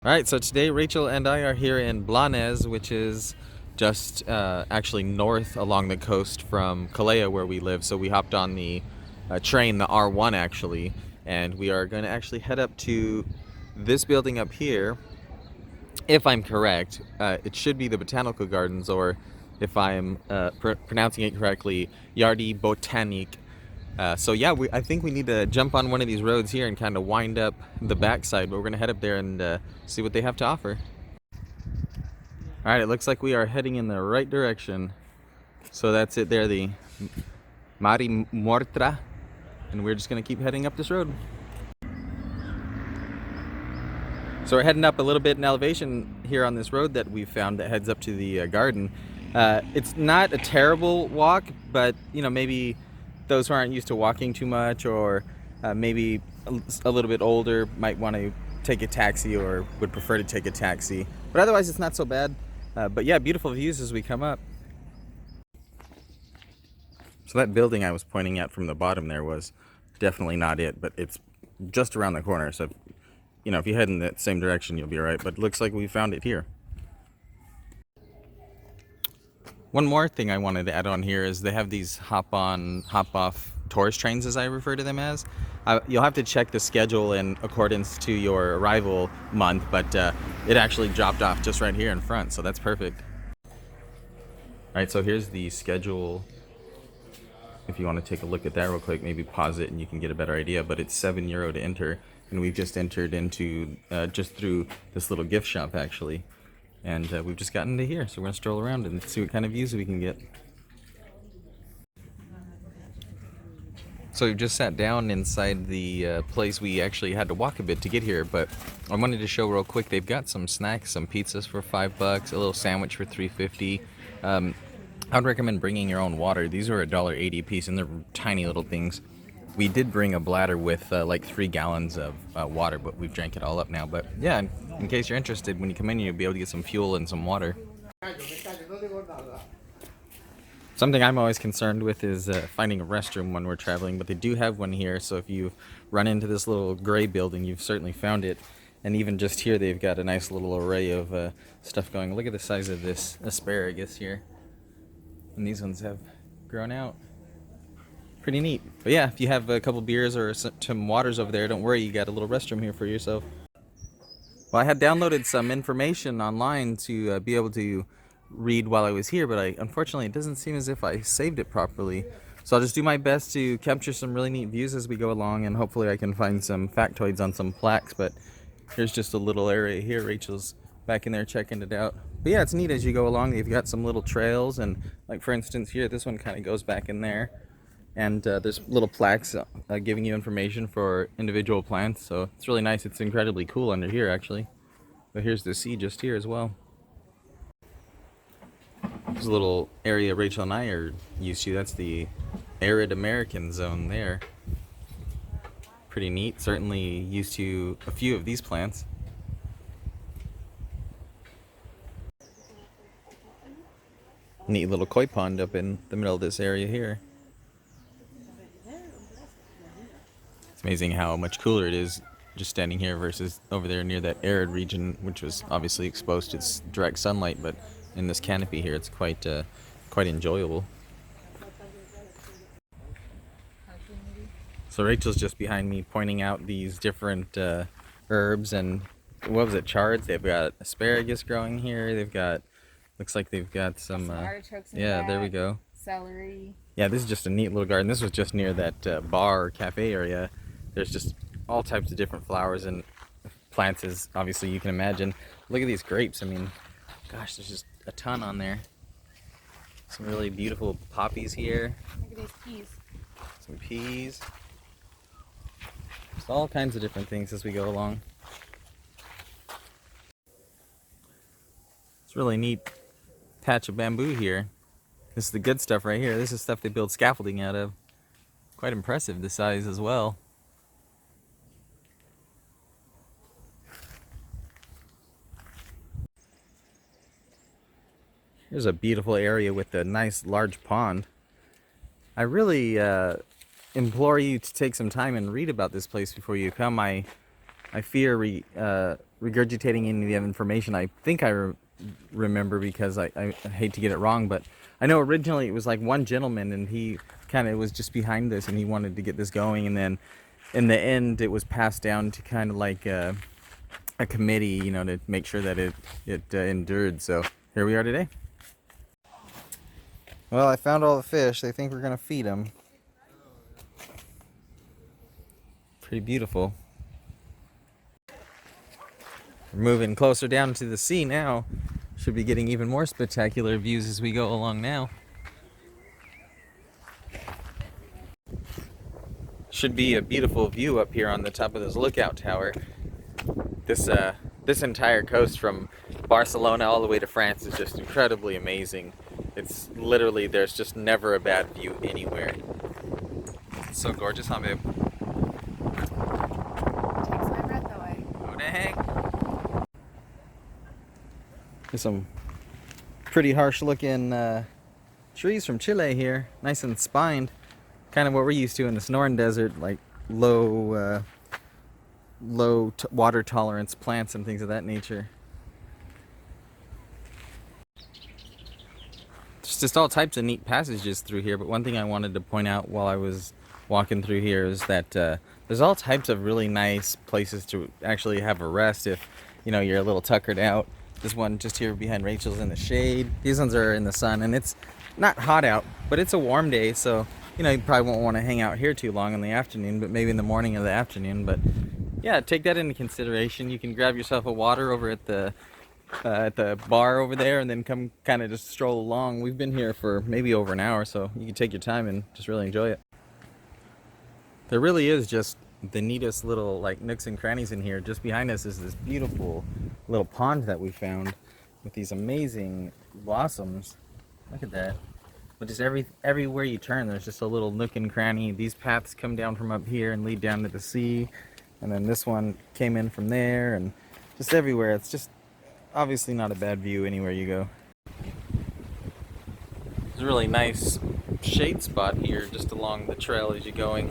Alright, so today Rachel and I are here in Blanes, which is just actually north along the coast from Calais where we live. So we hopped on the train, the R1 actually, and we are going to actually head up to this building up here. If I'm correct, it should be the Botanical Gardens, or if I'm pronouncing it correctly, Jardí Botànic. So yeah, I think we need to jump on one of these roads here and kind of wind up the backside, but we're going to head up there and see what they have to offer. Alright, it looks like we are heading in the right direction. So that's it there, the Mari Mortra, and we're just going to keep heading up this road. So we're heading up a little bit in elevation here on this road that we found that heads up to the garden. It's not a terrible walk, but you know, maybe those who aren't used to walking too much, or maybe a little bit older, might want to take a taxi or would prefer to take a taxi. But otherwise it's not so bad. But yeah, beautiful views as we come up. So that building I was pointing at from the bottom there was definitely not it, but it's just around the corner. So, you know, if you head in that same direction, you'll be all right. But it looks like we found it here. One more thing I wanted to add on here is they have these hop-on, hop-off tourist trains, as I refer to them as. You'll have to check the schedule in accordance to your arrival month, but it actually dropped off just right here in front, so that's perfect. Alright, so here's the schedule. If you want to take a look at that real quick, maybe pause it and you can get a better idea, but it's €7 to enter, and we've just entered into, just through this little gift shop actually. And we've just gotten to here, so we're going to stroll around and see what kind of views we can get. So we've just sat down inside the place. We actually had to walk a bit to get here, but I wanted to show real quick. They've got some snacks, some pizzas for $5, a little sandwich for $3.50. I'd recommend bringing your own water. These are $1.80 a piece, and they're tiny little things. We did bring a bladder with like 3 gallons of water, but we've drank it all up now. But yeah, in case you're interested, when you come in, you'll be able to get some fuel and some water. Something I'm always concerned with is finding a restroom when we're traveling, but they do have one here. So if you run into this little gray building, you've certainly found it. And even just here, they've got a nice little array of stuff going. Look at the size of this asparagus here. And these ones have grown out. Pretty neat. But yeah, if you have a couple beers or some waters over there, don't worry, you got a little restroom here for yourself. Well, I had downloaded some information online to be able to read while I was here, but unfortunately it doesn't seem as if I saved it properly. So I'll just do my best to capture some really neat views as we go along, and hopefully I can find some factoids on some plaques. But here's just a little area here. Rachel's back in there checking it out. But yeah, it's neat as you go along. You've got some little trails, and like for instance here, this one kind of goes back in there. And there's little plaques giving you information for individual plants, so it's really nice. It's incredibly cool under here actually. But here's the sea just here as well. There's a little area Rachel and I are used to. That's the arid American zone there. Pretty neat. Certainly used to a few of these plants. Neat little koi pond up in the middle of this area here. It's amazing how much cooler it is just standing here versus over there near that arid region, which was obviously exposed to direct sunlight, but in this canopy here, it's quite enjoyable. So Rachel's just behind me pointing out these different herbs and, what was it, chards? They've got asparagus growing here. They've got, looks like they've got some artichokes. Yeah, there we go. Celery. Yeah, this is just a neat little garden. This was just near that bar or cafe area. There's just all types of different flowers and plants, as obviously you can imagine. Look at these grapes. I mean, gosh, there's just a ton on there. Some really beautiful poppies here. Look at these peas. Some peas. Just all kinds of different things as we go along. It's a really neat patch of bamboo here. This is the good stuff right here. This is stuff they build scaffolding out of. Quite impressive, the size as well. Here's a beautiful area with a nice large pond. I really implore you to take some time and read about this place before you come. I fear regurgitating any of the information I think I remember, because I hate to get it wrong, but I know originally it was like one gentleman, and he kind of was just behind this, and he wanted to get this going, and then in the end it was passed down to kind of like a committee, you know, to make sure that it endured. So here we are today. Well, I found all the fish. They think we're gonna feed them. Pretty beautiful. We're moving closer down to the sea now. Should be getting even more spectacular views as we go along now. Should be a beautiful view up here on the top of this lookout tower. This entire coast from Barcelona all the way to France is just incredibly amazing. It's literally, there's just never a bad view anywhere. It's so gorgeous, huh, babe? Takes my breath away. What the heck? There's some pretty harsh looking trees from Chile here, nice and spined. Kind of what we're used to in the Sonoran Desert, like low water tolerance plants and things of that nature. There's just all types of neat passages through here, but one thing I wanted to point out while I was walking through here is that there's all types of really nice places to actually have a rest if, you know, you're a little tuckered out. This one just here behind Rachel's in the shade. These ones are in the sun, and it's not hot out, but it's a warm day, so you know, you probably won't want to hang out here too long in the afternoon, but maybe in the morning or the afternoon. But yeah, take that into consideration. You can grab yourself a water over at the bar over there, and then come kind of just stroll along. We've been here for maybe over an hour, so you can take your time and just really enjoy it. There really is just the neatest little like nooks and crannies in here. Just behind us is this beautiful little pond that we found with these amazing blossoms. Look at that. But just everywhere you turn, there's just a little nook and cranny. These paths come down from up here and lead down to the sea, and then this one came in from there, and just everywhere. It's just obviously not a bad view anywhere you go. There's a really nice shade spot here just along the trail as you're going.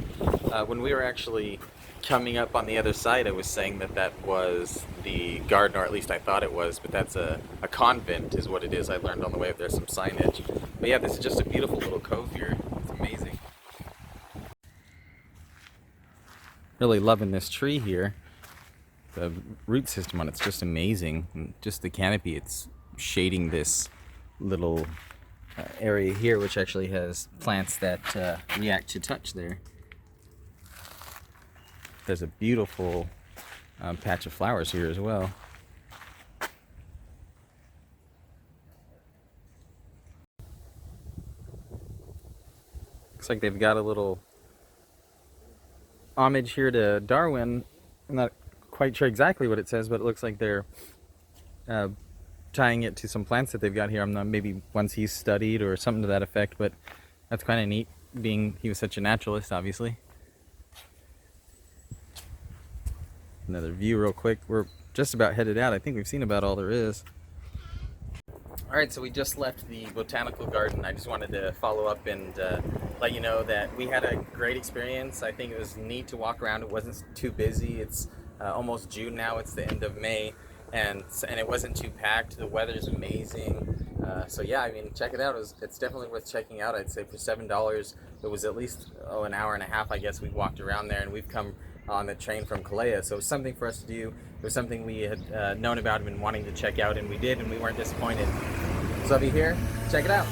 When we were actually coming up on the other side, I was saying that was the garden, or at least I thought it was, but that's a convent is what it is. I learned on the way up there some signage. But yeah, this is just a beautiful little cove here. It's amazing. Really loving this tree here. The root system on it's just amazing. And just the canopy, it's shading this little area here, which actually has plants that react to touch there. There's a beautiful patch of flowers here as well. Looks like they've got a little homage here to Darwin. I'm not quite sure exactly what it says, but it looks like they're tying it to some plants that they've got here. I'm not, maybe ones he's studied or something to that effect, but that's kind of neat, being he was such a naturalist, obviously. Another view real quick. We're just about headed out. I think we've seen about all there is. Alright, so we just left the botanical garden. I just wanted to follow up and let you know that we had a great experience. I think it was neat to walk around. It wasn't too busy. It's almost June now. It's the end of May, and it wasn't too packed. The weather's amazing. So yeah, I mean, check it out. It's definitely worth checking out. I'd say for $7, it was at least an hour and a half, I guess. We walked around there, and we've come on the train from Calais, so it was something for us to do. It was something we had known about and been wanting to check out, and we did, and we weren't disappointed. So if you're here, check it out.